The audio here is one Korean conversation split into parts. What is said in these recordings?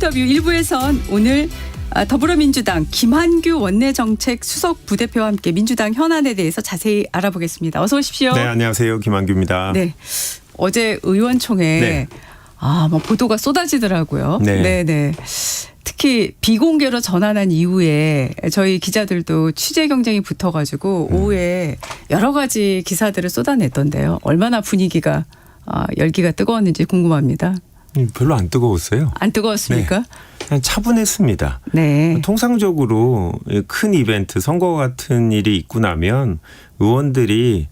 인터뷰 1부에선 오늘 더불어민주당 김한규 원내정책 수석 부대표와 함께 민주당 현안에 대해서 자세히 알아보겠습니다. 어서 오십시오. 네, 안녕하세요. 김한규입니다. 네, 어제 의원총회 뭐 보도가 쏟아지더라고요. 네. 특히 비공개로 전환한 이후에 저희 기자들도 취재 경쟁이 붙어가지고 오후에 여러 가지 기사들을 쏟아냈던데요. 얼마나 분위기가 열기가 뜨거웠는지 궁금합니다. 별로 안 뜨거웠어요. 안 뜨거웠습니까? 네. 그냥 차분했습니다. 네. 통상적으로 큰 이벤트, 선거 같은 일이 있고 나면 의원들이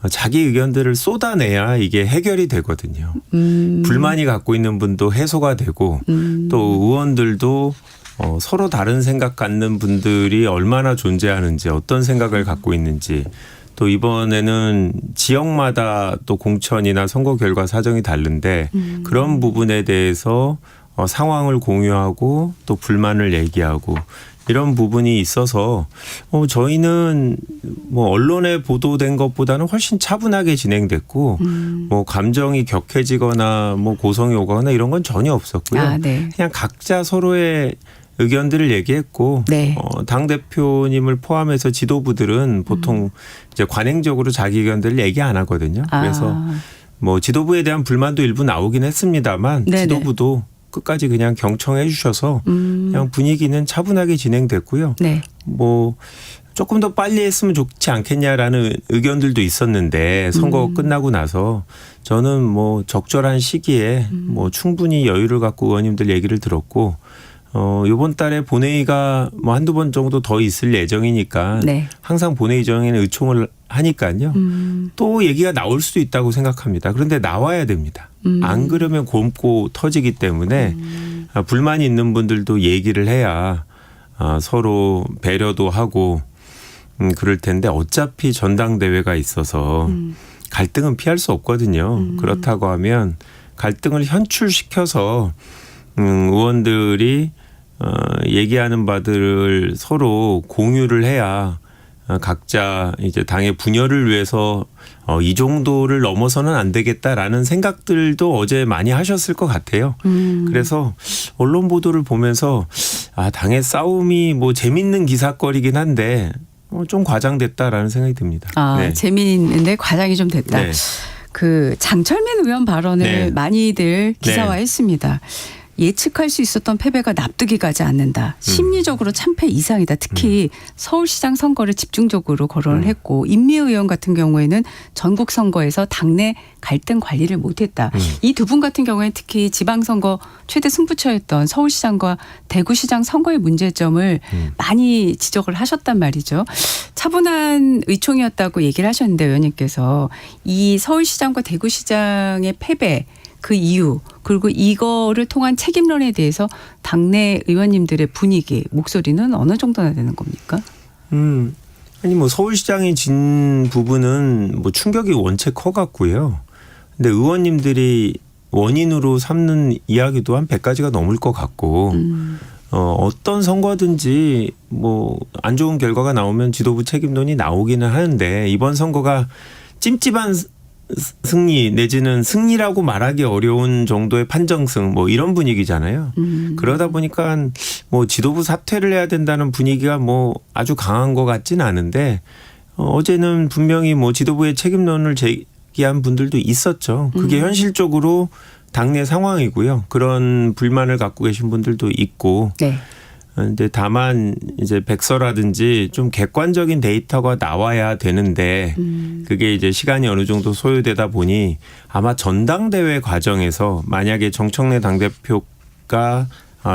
자기 의견들을 쏟아내야 이게 해결이 되거든요. 불만이 갖고 있는 분도 해소가 되고 또 의원들도 서로 다른 생각 갖는 분들이 얼마나 존재하는지 어떤 생각을 갖고 있는지 또 이번에는 지역마다 또 공천이나 선거 결과 사정이 다른데 그런 부분에 대해서 상황을 공유하고 또 불만을 얘기하고 이런 부분이 있어서 저희는 뭐 언론에 보도된 것보다는 훨씬 차분하게 진행됐고 뭐 감정이 격해지거나 뭐 고성이 오거나 이런 건 전혀 없었고요. 네. 그냥 각자 서로의 의견들을 얘기했고 네. 당 대표님을 포함해서 지도부들은 보통 이제 관행적으로 자기 의견들을 얘기 안 하거든요. 그래서 뭐 지도부에 대한 불만도 일부 나오긴 했습니다만 네네. 지도부도 끝까지 그냥 경청해 주셔서 그냥 분위기는 차분하게 진행됐고요. 네. 뭐 조금 더 빨리 했으면 좋지 않겠냐라는 의견들도 있었는데 선거 끝나고 나서 저는 뭐 적절한 시기에 뭐 충분히 여유를 갖고 의원님들 얘기를 들었고 이번 달에 본회의가 뭐 한두 번 정도 더 있을 예정이니까 네. 항상 본회의 정에는 의총을 하니까요. 또 얘기가 나올 수도 있다고 생각합니다. 그런데 나와야 됩니다. 안 그러면 곪고 터지기 때문에 불만이 있는 분들도 얘기를 해야 서로 배려도 하고 그럴 텐데 어차피 전당대회가 있어서 갈등은 피할 수 없거든요. 그렇다고 하면 갈등을 현출시켜서 의원들이 얘기하는 바들을 서로 공유를 해야 각자 이제 당의 분열을 위해서 이 정도를 넘어서는 안 되겠다라는 생각들도 어제 많이 하셨을 것 같아요. 그래서 언론 보도를 보면서 당의 싸움이 뭐 재밌는 기사거리긴 한데 좀 과장됐다라는 생각이 듭니다. 네. 재미있는데 과장이 좀 됐다. 네. 그 장철민 의원 발언을 네. 많이들 기사화했습니다. 예측할 수 있었던 패배가 납득이 가지 않는다. 심리적으로 참패 이상이다. 특히 서울시장 선거를 집중적으로 거론을 했고 임미애 같은 경우에는 전국 선거에서 당내 갈등 관리를 못했다. 이 두 분 같은 경우에는 특히 지방선거 최대 승부처였던 서울시장과 대구시장 선거의 문제점을 많이 지적을 하셨단 말이죠. 차분한 의총이었다고 얘기를 하셨는데 의원님께서 이 서울시장과 대구시장의 패배 그 이유 그리고 이거를 통한 책임론에 대해서 당내 의원님들의 분위기 목소리는 어느 정도나 되는 겁니까? 아니 뭐 서울시장이 진 부분은 뭐 충격이 원체 커갔고요. 근데 의원님들이 원인으로 삼는 이야기도 한 100가지가 넘을 것 같고 어떤 선거든지 뭐 안 좋은 결과가 나오면 지도부 책임론이 나오기는 하는데 이번 선거가 찜찜한 승리 내지는 승리라고 말하기 어려운 정도의 판정승 뭐 이런 분위기잖아요. 그러다 보니까 뭐 지도부 사퇴를 해야 된다는 분위기가 뭐 아주 강한 것 같지는 않은데 어제는 분명히 뭐 지도부의 책임론을 제기한 분들도 있었죠. 그게 현실적으로 당내 상황이고요. 그런 불만을 갖고 계신 분들도 있고. 네. 근데 다만 이제 백서라든지 좀 객관적인 데이터가 나와야 되는데 그게 이제 시간이 어느 정도 소요되다 보니 아마 전당대회 과정에서 만약에 정청래 당대표가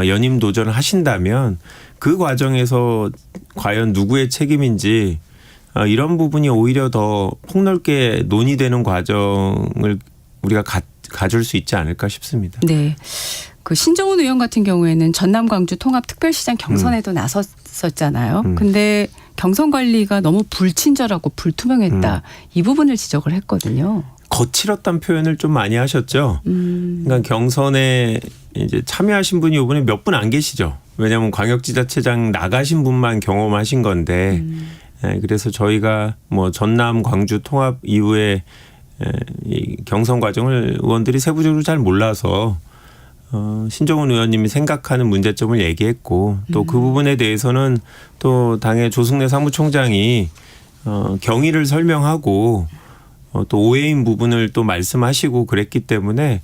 연임 도전을 하신다면 그 과정에서 과연 누구의 책임인지 이런 부분이 오히려 더 폭넓게 논의되는 과정을 우리가 가질 수 있지 않을까 싶습니다. 네. 그 신정훈 의원 같은 경우에는 전남 광주 통합특별시장 경선에도 나섰었잖아요. 근데 경선 관리가 너무 불친절하고 불투명했다. 이 부분을 지적을 했거든요. 거칠었다는 표현을 좀 많이 하셨죠. 그러니까 경선에 이제 참여하신 분이 이번에 몇 분 안 계시죠. 왜냐하면 광역지자체장 나가신 분만 경험하신 건데 그래서 저희가 뭐 전남 광주 통합 이후에 이 경선 과정을 의원들이 세부적으로 잘 몰라서 신종훈 의원님이 생각하는 문제점을 얘기했고 또 그 부분에 대해서는 또 당의 조승래 사무총장이 경위를 설명하고 또 오해인 부분을 또 말씀하시고 그랬기 때문에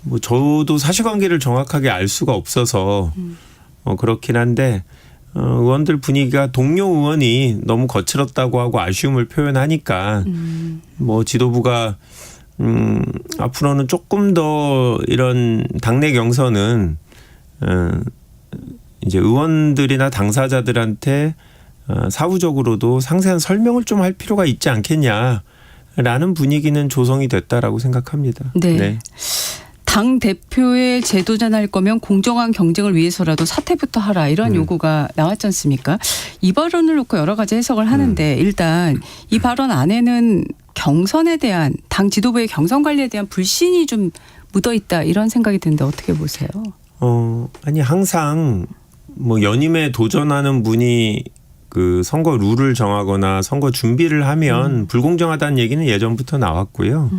뭐 저도 사실관계를 정확하게 알 수가 없어서 그렇긴 한데 의원들 분위기가 동료 의원이 너무 거칠었다고 하고 아쉬움을 표현하니까 뭐 지도부가 앞으로는 조금 더 이런 당내 경선은 이제 의원들이나 당사자들한테 사후적으로도 상세한 설명을 좀 할 필요가 있지 않겠냐라는 분위기는 조성이 됐다라고 생각합니다. 네. 당 대표에 재도전할 거면 공정한 경쟁을 위해서라도 사퇴부터 하라 이런 요구가 나왔지 않습니까? 이 발언을 놓고 여러 가지 해석을 하는데 일단 이 발언 안에는 경선에 대한 당 지도부의 경선 관리에 대한 불신이 좀 묻어 있다 이런 생각이 드는데 어떻게 보세요? 아니 항상 뭐 연임에 도전하는 분이 그 선거 룰을 정하거나 선거 준비를 하면 불공정하다는 얘기는 예전부터 나왔고요.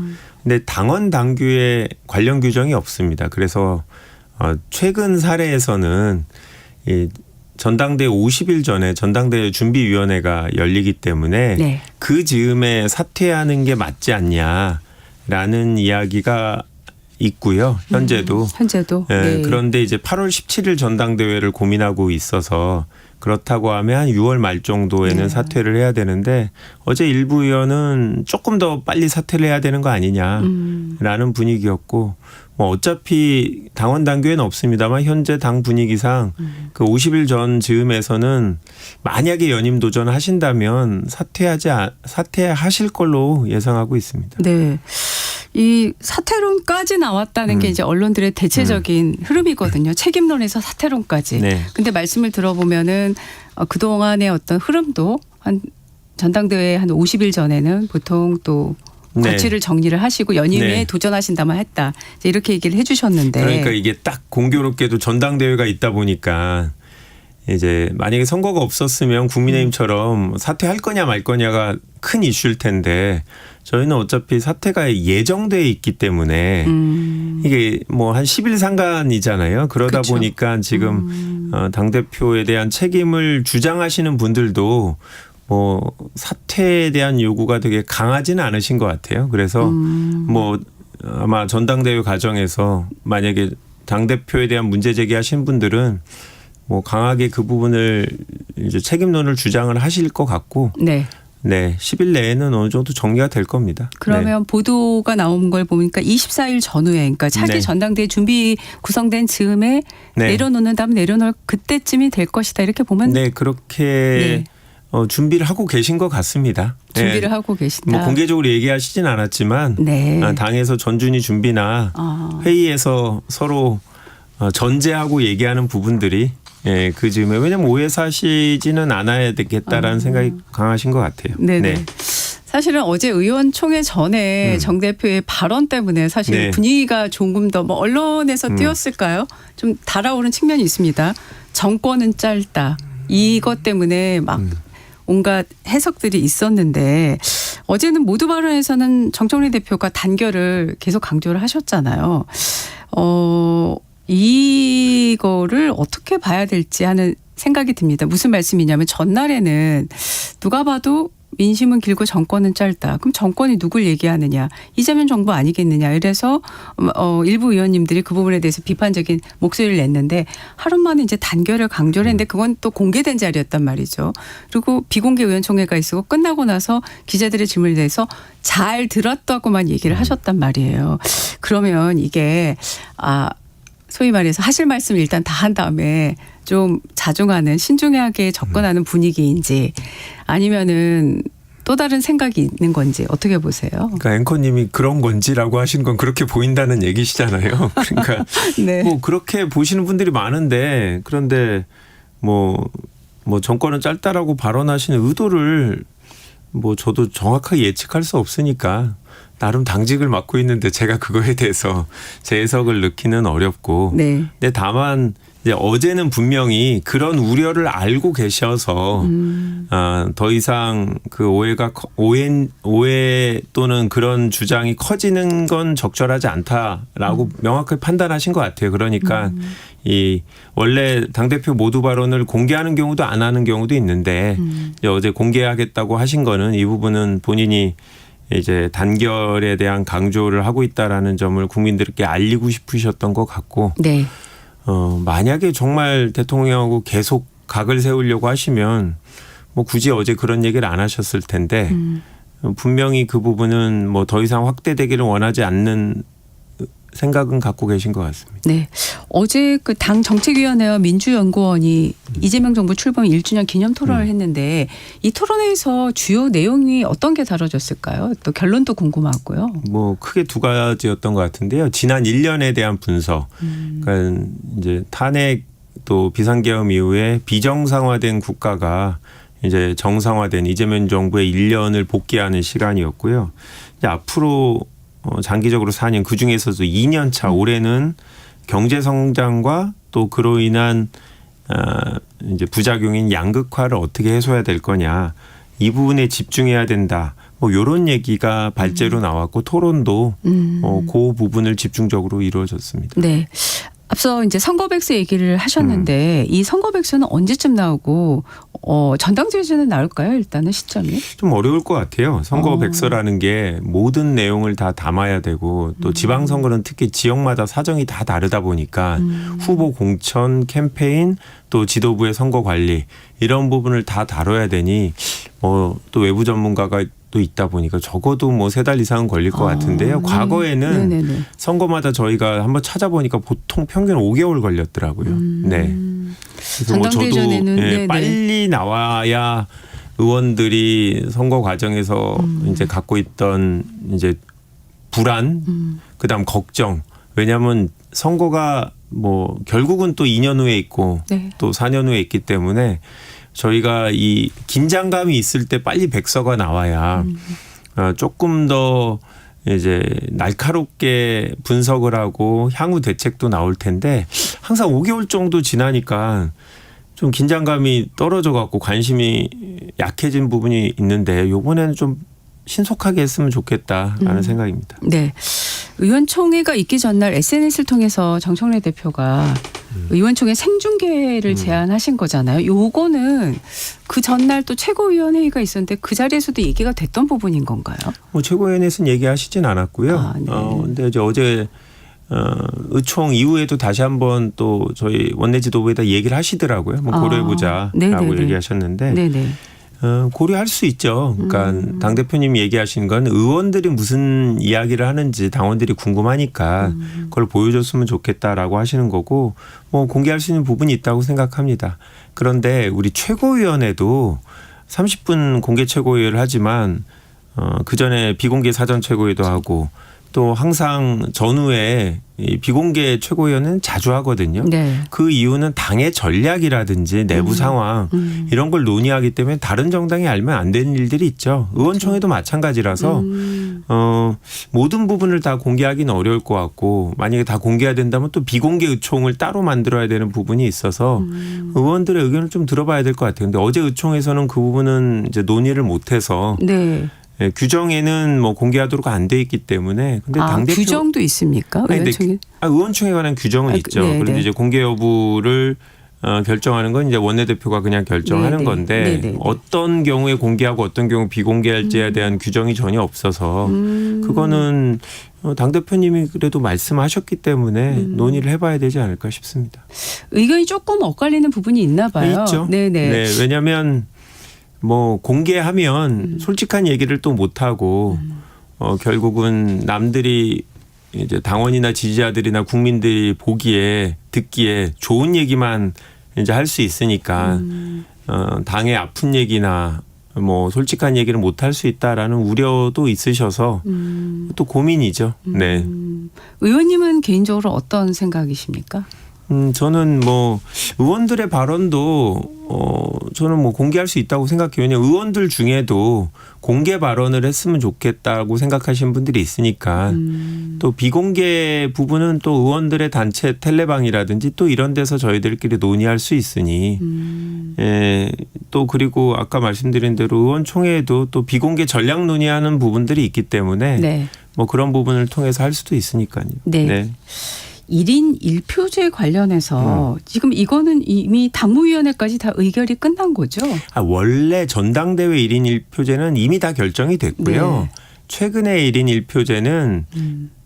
근데 당원 당규에 관련 규정이 없습니다. 그래서 최근 사례에서는 이 전당대회 50일 전에 전당대회 준비위원회가 열리기 때문에 네. 그 즈음에 사퇴하는 게 맞지 않냐라는 이야기가 있고요. 현재도. 현재도. 네. 네. 그런데 이제 8월 17일 전당대회를 고민하고 있어서 그렇다고 하면 한 6월 말 정도에는 네. 사퇴를 해야 되는데 어제 일부 의원은 조금 더 빨리 사퇴를 해야 되는 거 아니냐라는 분위기였고 뭐 어차피 당원 당규에는 없습니다만 현재 당 분위기상 그 50일 전 즈음에서는 만약에 연임 도전하신다면 사퇴하실 걸로 예상하고 있습니다. 네. 이 사퇴론까지 나왔다는 게 이제 언론들의 대체적인 흐름이거든요. 책임론에서 사퇴론까지. 네. 근데 말씀을 들어보면은 그동안의 어떤 흐름도 한 전당대회 한 50일 전에는 보통 또 네. 거취를 정리를 하시고 연임에 네. 도전하신다면 했다. 이제 이렇게 얘기를 해 주셨는데. 그러니까 이게 딱 공교롭게도 전당대회가 있다 보니까 이제 만약에 선거가 없었으면 국민의힘처럼 사퇴할 거냐 말 거냐가 큰 이슈일 텐데 저희는 어차피 사퇴가 예정돼 있기 때문에 이게 뭐 한 10일 상간이잖아요. 그러다 그렇죠. 보니까 지금 당대표에 대한 책임을 주장하시는 분들도 뭐 사퇴에 대한 요구가 되게 강하지는 않으신 것 같아요. 그래서 뭐 아마 전당대회 과정에서 만약에 당대표에 대한 문제 제기하신 분들은 뭐 강하게 그 부분을 이제 책임론을 주장을 하실 것 같고 네. 네, 10일 내에는 어느 정도 정리가 될 겁니다. 그러면 보도가 나온 걸 보니까 24일 전후에 그러니까 차기 네. 전당대회 준비 구성된 즈음에 네. 내려놓는다면 내려놓을 그때쯤이 될 것이다 이렇게 보면 네, 그렇게 준비를 하고 계신 것 같습니다. 준비를 네. 하고 계신다. 뭐 공개적으로 얘기하시진 않았지만 네. 당에서 전준위 준비나 회의에서 서로 전제하고 얘기하는 부분들이 예, 그 즈음에 왜냐하면 오해 사시지는 않아야 되겠다라는 생각이 강하신 것 같아요. 네네. 네. 사실은 어제 의원총회 전에 정 대표의 발언 때문에 사실 네. 분위기가 조금 더 뭐 언론에서 띄었을까요? 좀 달아오른 측면이 있습니다. 정권은 짧다. 이것 때문에 막 온갖 해석들이 있었는데 어제는 모두 발언에서는 정청래 대표가 단결을 계속 강조를 하셨잖아요. 이거를 어떻게 봐야 될지 하는 생각이 듭니다. 무슨 말씀이냐면 전날에는 누가 봐도 민심은 길고 정권은 짧다. 그럼 정권이 누굴 얘기하느냐. 이재명 정부 아니겠느냐. 이래서 일부 의원님들이 그 부분에 대해서 비판적인 목소리를 냈는데 하루 만에 이제 단결을 강조를 했는데 그건 또 공개된 자리였단 말이죠. 그리고 비공개 의원총회가 있었고 끝나고 나서 기자들의 질문에 대해서 잘 들었다고만 얘기를 하셨단 말이에요. 그러면 이게 소위 말해서 하실 말씀을 일단 다 한 다음에 좀 자중하는 신중하게 접근하는 분위기인지 아니면은 또 다른 생각이 있는 건지 어떻게 보세요? 그러니까 앵커님이 그런 건지라고 하신 건 그렇게 보인다는 얘기시잖아요. 그러니까 네. 뭐 그렇게 보시는 분들이 많은데 그런데 뭐 정권은 짧다라고 발언하시는 의도를 뭐 저도 정확하게 예측할 수 없으니까 나름 당직을 맡고 있는데 제가 그거에 대해서 제 해석을 넣기는 어렵고 네. 근데 다만 이제 어제는 분명히 그런 우려를 알고 계셔서 더 이상 그 오해 또는 그런 주장이 커지는 건 적절하지 않다라고 명확하게 판단하신 것 같아요. 그러니까 이 원래 당대표 모두 발언을 공개하는 경우도 안 하는 경우도 있는데 이제 어제 공개하겠다고 하신 거는 이 부분은 본인이 이제 단결에 대한 강조를 하고 있다라는 점을 국민들께 알리고 싶으셨던 것 같고 네. 만약에 정말 대통령하고 계속 각을 세우려고 하시면 뭐 굳이 어제 그런 얘기를 안 하셨을 텐데 분명히 그 부분은 뭐 더 이상 확대되기를 원하지 않는 생각은 갖고 계신 것 같습니다. 네. 어제 그 당 정책위원회와 민주연구원이 이재명 정부 출범 1주년 기념 토론을 했는데 이 토론회에서 주요 내용이 어떤 게 다뤄졌을까요? 또 결론도 궁금하고요. 뭐 크게 두 가지였던 것 같은데요. 지난 1년에 대한 분석. 그러니까 이제 탄핵 또 비상계엄 이후에 비정상화된 국가가 이제 정상화된 이재명 정부의 1년을 복귀하는 시간이었고요. 이제 앞으로 장기적으로 4년 그중에서도 2년 차 올해는 경제 성장과 또 그로 인한 이제 부작용인 양극화를 어떻게 해소해야 될 거냐 이 부분에 집중해야 된다. 뭐 이런 얘기가 발제로 나왔고 토론도 그 부분을 집중적으로 이루어졌습니다. 네. 앞서 이제 선거백서 얘기를 하셨는데 이 선거백서는 언제쯤 나오고 전당대회는 나올까요? 일단은 시점이. 좀 어려울 것 같아요. 선거백서라는 게 모든 내용을 다 담아야 되고 또 지방선거는 특히 지역마다 사정이 다 다르다 보니까 후보 공천, 캠페인 또 지도부의 선거 관리 이런 부분을 다 다뤄야 되니 또 외부 전문가가 또 있다 보니까 적어도 뭐 3달 이상은 걸릴 것 같은데요. 과거에는 네네네. 선거마다 저희가 한번 찾아보니까 보통 평균 5개월 걸렸더라고요. 네. 그래서 뭐 저도 전당대전에는 빨리 나와야 의원들이 선거 과정에서 이제 갖고 있던 이제 불안, 그다음 걱정. 왜냐하면 선거가 뭐 결국은 또 2년 후에 있고 네. 또 4년 후에 있기 때문에 저희가 이 긴장감이 있을 때 빨리 백서가 나와야 조금 더 이제 날카롭게 분석을 하고 향후 대책도 나올 텐데 항상 5개월 정도 지나니까 좀 긴장감이 떨어져 갖고 관심이 약해진 부분이 있는데 이번에는 좀 신속하게 했으면 좋겠다라는 생각입니다. 네. 의원총회가 있기 전날 SNS를 통해서 정청래 대표가 의원총회 생중계를 제안하신 거잖아요. 요거는 그 전날 또 최고위원회의가 있었는데 그 자리에서도 얘기가 됐던 부분인 건가요? 뭐 최고위원회에서는 얘기하시진 않았고요. 네. 근데 이제 어제 의총 이후에도 다시 한번 또 저희 원내 지도부에다 얘기를 하시더라고요. 뭐 고려해보자라고 얘기하셨는데 네네. 고려할 수 있죠. 그러니까 당 대표님이 얘기하신 건 의원들이 무슨 이야기를 하는지 당원들이 궁금하니까 그걸 보여줬으면 좋겠다라고 하시는 거고 뭐 공개할 수 있는 부분이 있다고 생각합니다. 그런데 우리 최고위원회도 30분 공개 최고위를 하지만 그 전에 비공개 사전 최고위도 하고 또 항상 전후에 이 비공개 최고위원은 자주 하거든요. 네. 그 이유는 당의 전략이라든지 내부 상황 이런 걸 논의하기 때문에 다른 정당이 알면 안 되는 일들이 있죠. 의원총회도 마찬가지라서 모든 부분을 다 공개하기는 어려울 것 같고 만약에 다 공개해야 된다면 또 비공개 의총을 따로 만들어야 되는 부분이 있어서 의원들의 의견을 좀 들어봐야 될 것 같아요. 근데 어제 의총에서는 그 부분은 이제 논의를 못해서 네. 네, 규정에는 뭐 공개하도록 안 돼 있기 때문에 근데 당대표 규정도 있습니까? 의원총회? 의원총회 관한 규정은 있죠. 네, 그런데 네. 이제 공개 여부를 결정하는 건 이제 원내대표가 그냥 결정하는 네, 네. 건데 네, 네. 어떤 경우에 공개하고 어떤 경우 비공개할지에 대한 규정이 전혀 없어서 그거는 당 대표님이 그래도 말씀하셨기 때문에 논의를 해봐야 되지 않을까 싶습니다. 의견이 조금 엇갈리는 부분이 있나 봐요. 있죠. 네네. 네, 왜냐하면 뭐 공개하면 솔직한 얘기를 또 못 하고 결국은 남들이 이제 당원이나 지지자들이나 국민들이 보기에 듣기에 좋은 얘기만 이제 할 수 있으니까 당의 아픈 얘기나 뭐 솔직한 얘기를 못 할 수 있다라는 우려도 있으셔서 또 고민이죠. 네. 의원님은 개인적으로 어떤 생각이십니까? 저는 뭐 의원들의 발언도 저는 뭐 공개할 수 있다고 생각해요. 왜냐하면 의원들 중에도 공개 발언을 했으면 좋겠다고 생각하시는 분들이 있으니까 또 비공개 부분은 또 의원들의 단체 텔레방이라든지 또 이런 데서 저희들끼리 논의할 수 있으니 또 그리고 아까 말씀드린 대로 의원총회에도 또 비공개 전략 논의하는 부분들이 있기 때문에 네. 뭐 그런 부분을 통해서 할 수도 있으니까요. 네. 1인 1표제 관련해서 지금 이거는 이미 당무위원회까지 다 의결이 끝난 거죠? 원래 전당대회 1인 1표제는 이미 다 결정이 됐고요. 네. 최근에 1인 1표제는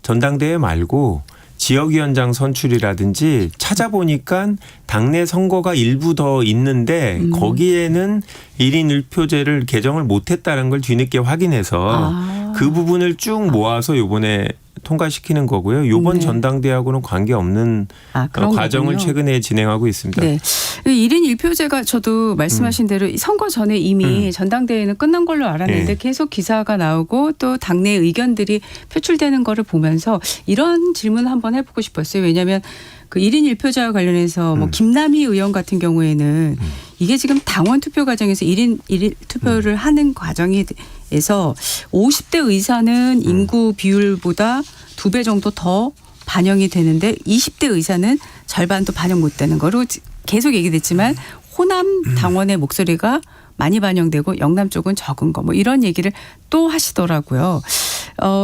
전당대회 말고 지역위원장 선출이라든지 찾아보니까 당내 선거가 일부 더 있는데 거기에는 1인 1표제를 개정을 못했다는 걸 뒤늦게 확인해서 그 부분을 쭉 모아서 이번에 통과시키는 거고요. 이번 네. 전당대회하고는 관계없는 과정을 거군요. 최근에 진행하고 있습니다. 네. 1인 1표제가 저도 말씀하신 대로 선거 전에 이미 전당대회는 끝난 걸로 알았는데 네. 계속 기사가 나오고 또 당내 의견들이 표출되는 거를 보면서 이런 질문을 한번 해보고 싶었어요. 왜냐하면 그 1인 1표제와 관련해서 뭐 김남희 의원 같은 경우에는 이게 지금 당원 투표 과정에서 1인 1일 투표를 하는 과정에서 50대 의사는 인구 비율보다 2배 정도 더 반영이 되는데 20대 의사는 절반도 반영 못 되는 거로 계속 얘기됐지만 호남 당원의 목소리가 많이 반영되고 영남 쪽은 적은 거 뭐 이런 얘기를 또 하시더라고요.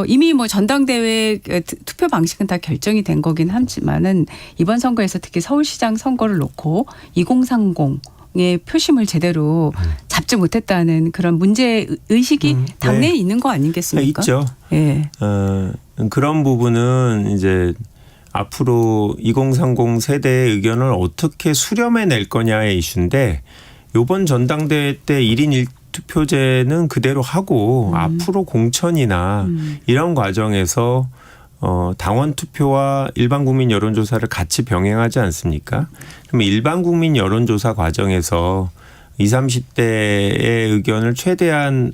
이미 뭐 전당대회 투표 방식은 다 결정이 된 거긴 하지만은 이번 선거에서 특히 서울시장 선거를 놓고 2030의 표심을 제대로 잡지 못했다는 그런 문제 의식이 당내에 네. 있는 거 아니겠습니까? 있죠. 예. 그런 부분은 이제 앞으로 2030 세대의 의견을 어떻게 수렴해낼 거냐의 이슈인데 이번 전당대회 때 1인 1투표제는 그대로 하고 앞으로 공천이나 이런 과정에서 당원 투표와 일반 국민 여론조사를 같이 병행하지 않습니까? 그럼 일반 국민 여론조사 과정에서 20, 30대의 의견을 최대한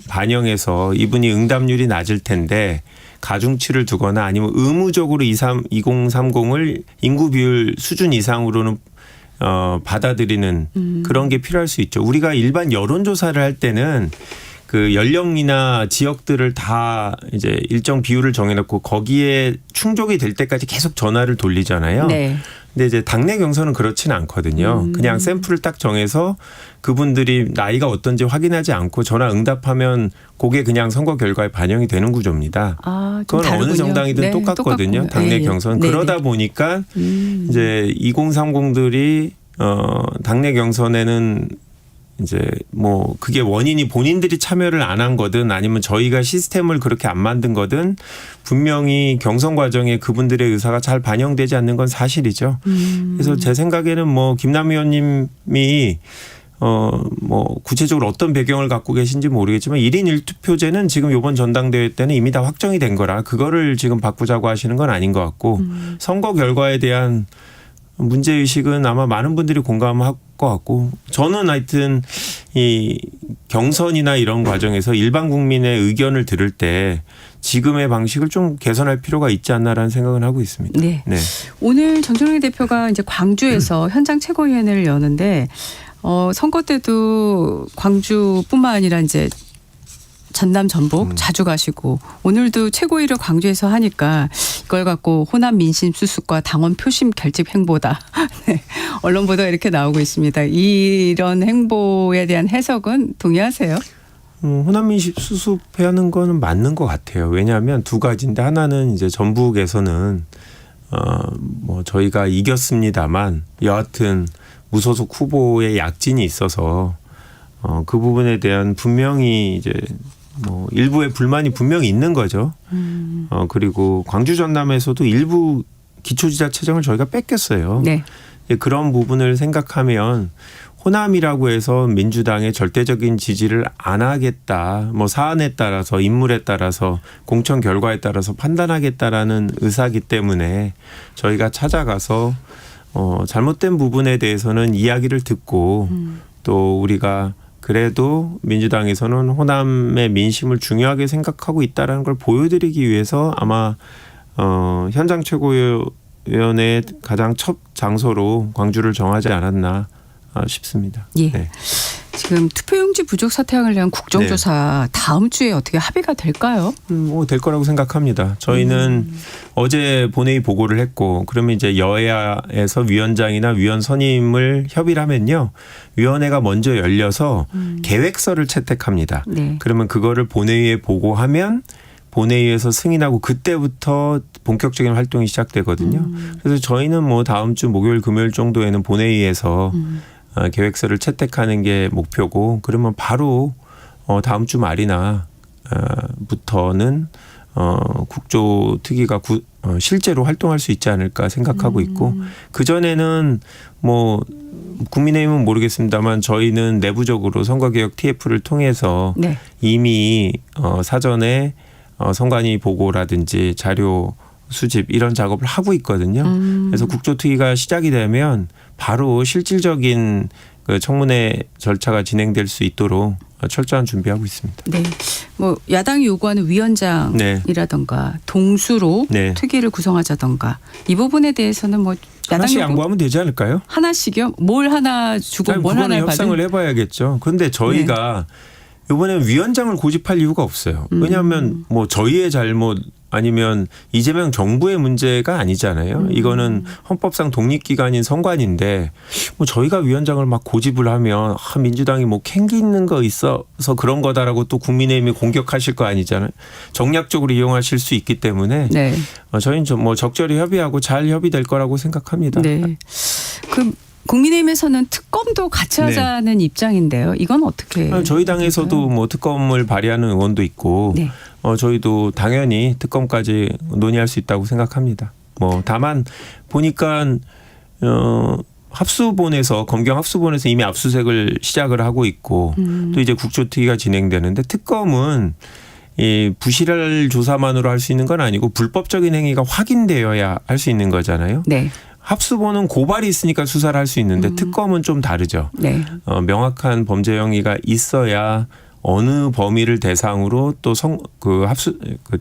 반영해서 이분이 응답률이 낮을 텐데 가중치를 두거나 아니면 의무적으로 2030을 인구 비율 수준 이상으로는 받아들이는 그런 게 필요할 수 있죠. 우리가 일반 여론조사를 할 때는 그 연령이나 지역들을 다 이제 일정 비율을 정해놓고 거기에 충족이 될 때까지 계속 전화를 돌리잖아요. 네. 근데 이제 당내 경선은 그렇지는 않거든요. 그냥 샘플을 딱 정해서 그분들이 나이가 어떤지 확인하지 않고 전화 응답하면 그게 그냥 선거 결과에 반영이 되는 구조입니다. 좀 그건 다르군요. 어느 정당이든 네, 똑같거든요. 당내 예, 예. 경선. 네네. 그러다 보니까 이제 2030들이 당내 경선에는 이제 뭐 그게 원인이 본인들이 참여를 안 한 거든 아니면 저희가 시스템을 그렇게 안 만든 거든 분명히 경선 과정에 그분들의 의사가 잘 반영되지 않는 건 사실이죠. 그래서 제 생각에는 뭐 김남희 의원님이 뭐 구체적으로 어떤 배경을 갖고 계신지 모르겠지만 1인 1투표제는 지금 이번 전당대회 때는 이미 다 확정이 된 거라 그거를 지금 바꾸자고 하시는 건 아닌 것 같고 선거 결과에 대한 문제의식은 아마 많은 분들이 공감할 것 같고 저는 하여튼 이 경선이나 이런 과정에서 일반 국민의 의견을 들을 때 지금의 방식을 좀 개선할 필요가 있지 않나라는 생각은 하고 있습니다. 네. 오늘 정준영 대표가 이제 광주에서 현장 최고위원회를 여는데 선거 때도 광주뿐만 아니라 이제 전남 전북 자주 가시고 오늘도 최고위를 광주에서 하니까 이걸 갖고 호남 민심 수습과 당원 표심 결집 행보다. 네. 언론 보도 이렇게 나오고 있습니다. 이런 행보에 대한 해석은 동의하세요? 호남 민심 수습해야 하는 거는 맞는 것 같아요. 왜냐하면 두 가지인데 하나는 이제 전북에서는 뭐 저희가 이겼습니다만 여하튼 무소속 후보의 약진이 있어서 그 부분에 대한 분명히 이제 뭐 일부의 불만이 분명히 있는 거죠. 그리고 광주 전남에서도 일부 기초지자체장을 저희가 뺏겼어요. 네. 그런 부분을 생각하면 호남이라고 해서 민주당의 절대적인 지지를 안 하겠다. 뭐 사안에 따라서 인물에 따라서 공천 결과에 따라서 판단하겠다라는 의사이기 때문에 저희가 찾아가서 잘못된 부분에 대해서는 이야기를 듣고 또 우리가 그래도 민주당에서는 호남의 민심을 중요하게 생각하고 있다는 걸 보여드리기 위해서 아마 현장 최고위원회 위원회 가장 첫 장소로 광주를 정하지 않았나 싶습니다. 예. 네. 지금 투표용지 부족 사퇴항을 위한 국정조사 다음 주에 어떻게 합의가 될까요? 될 거라고 생각합니다. 저희는 어제 본회의 보고를 했고 그러면 이제 여야에서 위원장이나 위원 선임을 협의를 하면요. 위원회가 먼저 열려서 계획서를 채택합니다. 네. 그러면 그거를 본회의에 보고하면 본회의에서 승인하고 그때부터 본격적인 활동이 시작되거든요. 그래서 저희는 뭐 다음 주 목요일 금요일 정도에는 본회의에서 계획서를 채택하는 게 목표고 그러면 바로 다음 주 말이나 부터는 국조특위가 실제로 활동할 수 있지 않을까 생각하고 있고 그전에는 뭐 국민의힘은 모르겠습니다만 저희는 내부적으로 선거개혁 TF를 통해서 네. 이미 사전에 선관위 보고라든지 자료 수집 이런 작업을 하고 있거든요. 그래서 국조특위가 시작이 되면 바로 실질적인 그 청문회 절차가 진행될 수 있도록 철저한 준비하고 있습니다. 네. 뭐 야당이 요구하는 위원장이라던가 동수로 네. 특위를 구성하자던가 이 부분에 대해서는 뭐 하나씩 양보하면 되지 않을까요? 하나씩요? 뭘 하나 주고 뭘 하나 받은? 협상을 해봐야겠죠. 그런데 저희가 이번에 위원장을 고집할 이유가 없어요. 왜냐하면 뭐 저희의 잘못 아니면 이재명 정부의 문제가 아니잖아요. 이거는 헌법상 독립기관인 선관위인데 뭐 저희가 위원장을 막 고집을 하면 민주당이 뭐 캥기 있는 거 있어서 그런 거다라고 또 국민의힘이 공격하실 거 아니잖아요. 정략적으로 이용하실 수 있기 때문에 네. 저희는 좀 뭐 적절히 협의하고 잘 협의될 거라고 생각합니다. 네. 그 국민의힘에서는 특검도 같이 하자는 입장인데요. 이건 어떻게? 저희 당에서도 뭐 특검을 발의하는 의원도 있고 네. 저희도 당연히 특검까지 논의할 수 있다고 생각합니다. 뭐 다만 보니까 합수본에서 검경 합수본에서 이미 압수수색을 시작을 하고 있고 또 이제 국조특위가 진행되는데 특검은 이 부실할 조사만으로 할 수 있는 건 아니고 불법적인 행위가 확인되어야 할 수 있는 거잖아요. 네. 합수본은 고발이 있으니까 수사를 할 수 있는데 특검은 좀 다르죠. 네. 명확한 범죄 행위가 있어야 어느 범위를 대상으로 또 그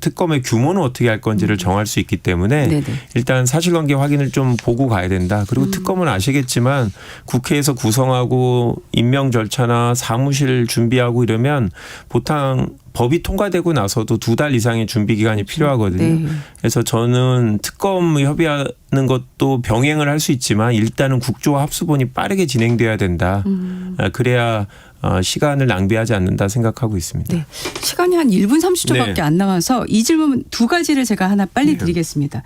특검의 규모는 어떻게 할 건지를 정할 수 있기 때문에 네네. 일단 사실관계 확인을 좀 보고 가야 된다. 그리고 특검은 아시겠지만 국회에서 구성하고 임명 절차나 사무실 준비하고 이러면 보통 법이 통과되고 나서도 2달 이상의 준비 기간이 필요하거든요. 네. 그래서 저는 특검 협의하는 것도 병행을 할 수 있지만 일단은 국조와 합수본이 빠르게 진행돼야 된다. 그래야 시간을 낭비하지 않는다 생각하고 있습니다. 네. 시간이 한 1분 30초밖에 네. 안 남아서 이 질문 두 가지를 제가 하나 빨리 드리겠습니다.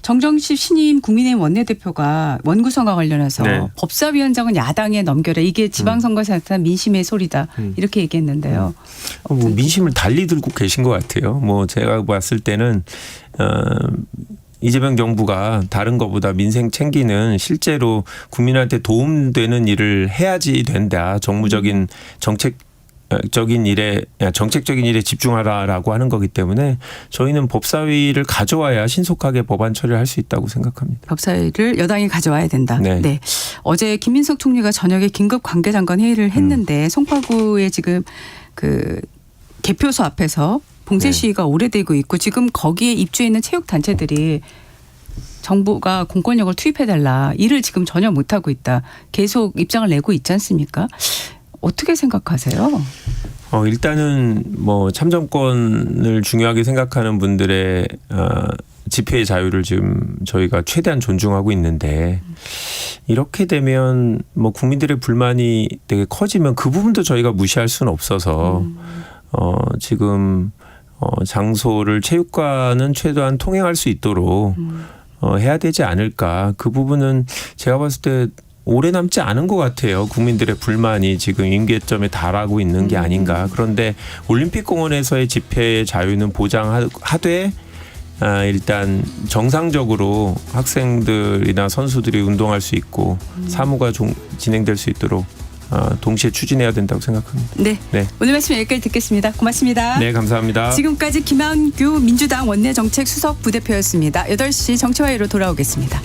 정정식 신임 국민의힘 원내대표가 원구성과 관련해서 네. 법사위원장은 야당에 넘겨라. 이게 지방선거에서 나타난 민심의 소리다. 이렇게 얘기했는데요. 뭐 민심을 달리 들고 계신 것 같아요. 뭐 제가 봤을 때는 이재명 정부가 다른 것보다 민생 챙기는 실제로 국민한테 도움되는 일을 해야지 된다. 정무적인 정책적인 일에 집중하라라고 하는 거기 때문에 저희는 법사위를 가져와야 신속하게 법안 처리를 할 수 있다고 생각합니다. 법사위를 여당이 가져와야 된다. 네. 네. 어제 김민석 총리가 저녁에 긴급 관계장관 회의를 했는데 송파구에 지금 그 개표소 앞에서 봉쇄 네. 시위가 오래되고 있고 지금 거기에 입주해 있는 체육단체들이 정부가 공권력을 투입해달라. 이를 지금 전혀 못하고 있다. 계속 입장을 내고 있지 않습니까? 어떻게 생각하세요? 일단은 뭐 참정권을 중요하게 생각하는 분들의 집회의 자유를 지금 저희가 최대한 존중하고 있는데 이렇게 되면 뭐 국민들의 불만이 되게 커지면 그 부분도 저희가 무시할 수는 없어서 지금 장소를 체육관은 최대한 통행할 수 있도록 해야 되지 않을까. 그 부분은 제가 봤을 때 오래 남지 않은 것 같아요. 국민들의 불만이 지금 임계점에 달하고 있는 게 아닌가. 그런데 올림픽공원에서의 집회의 자유는 보장하되 일단 정상적으로 학생들이나 선수들이 운동할 수 있고 사무가 진행될 수 있도록 동시에 추진해야 된다고 생각합니다. 네. 네. 오늘 말씀 여기까지 듣겠습니다. 고맙습니다. 네, 감사합니다. 지금까지 김한규 민주당 원내정책 수석 부대표였습니다. 8시 정치화의로 돌아오겠습니다.